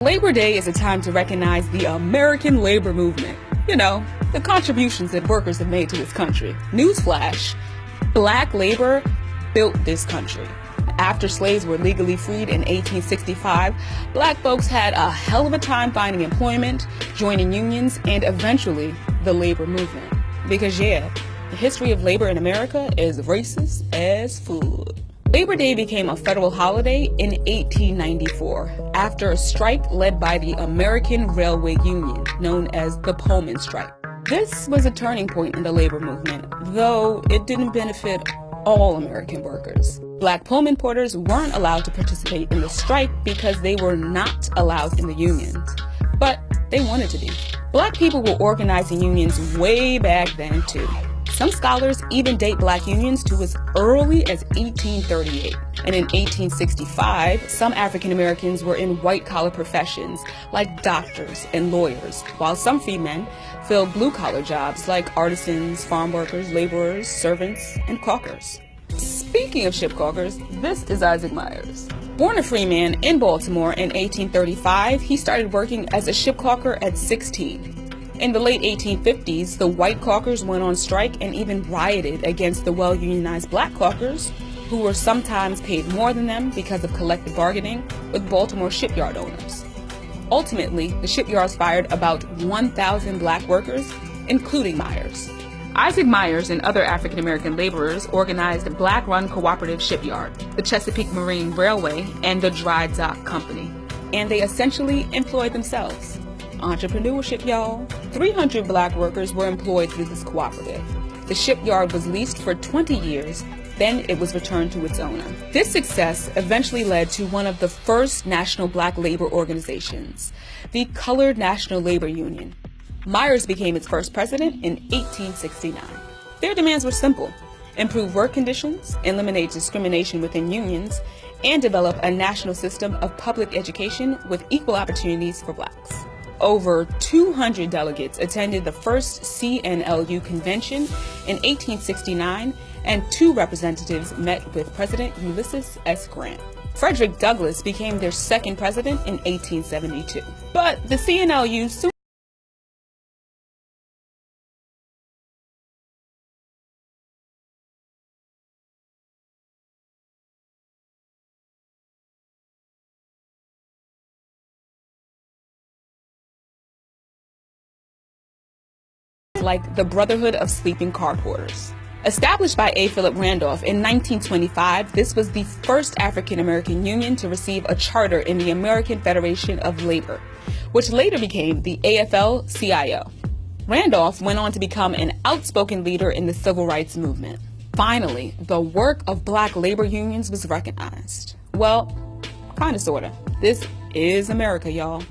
Labor Day is a time to recognize the American labor movement. You know, the contributions that workers have made to this country. Newsflash, black labor built this country. After slaves were legally freed in 1865, black folks had a hell of a time finding employment, joining unions, and eventually the labor movement. Because yeah, the history of labor in America is racist as food. Labor Day became a federal holiday in 1894 after a strike led by the American Railway Union, known as the Pullman Strike. This was a turning point in the labor movement, though it didn't benefit all American workers. Black Pullman porters weren't allowed to participate in the strike because they were not allowed in the unions, but they wanted to be. Black people were organizing unions way back then too. Some scholars even date black unions to as early as 1838. And in 1865, some African Americans were in white-collar professions like doctors and lawyers, while some free men filled blue-collar jobs like artisans, farm workers, laborers, servants, and caulkers. Speaking of ship caulkers, this is Isaac Myers. Born a free man in Baltimore in 1835, he started working as a ship caulker at 16. In the late 1850s, the white caulkers went on strike and even rioted against the well-unionized black caulkers, who were sometimes paid more than them because of collective bargaining with Baltimore shipyard owners. Ultimately, the shipyards fired about 1,000 black workers, including Myers. Isaac Myers and other African-American laborers organized a black-run cooperative shipyard, the Chesapeake Marine Railway, and the Dry Dock Company, and they essentially employed themselves. Entrepreneurship, y'all. 300 black workers were employed through this cooperative. The shipyard was leased for 20 years, then it was returned to its owner. This success eventually led to one of the first national black labor organizations, the Colored National Labor Union. Myers became its first president in 1869. Their demands were simple: improve work conditions, eliminate discrimination within unions, and develop a national system of public education with equal opportunities for blacks. Over 200 delegates attended the first CNLU convention in 1869, and 2 representatives met with President Ulysses S. Grant. Frederick Douglass became their second president in 1872. But the CNLU soon like the Brotherhood of Sleeping Car Porters. Established by A. Philip Randolph in 1925, this was the first African-American union to receive a charter in the American Federation of Labor, which later became the AFL-CIO. Randolph went on to become an outspoken leader in the civil rights movement. Finally, the work of black labor unions was recognized. Well, kinda sorta. This is America, y'all.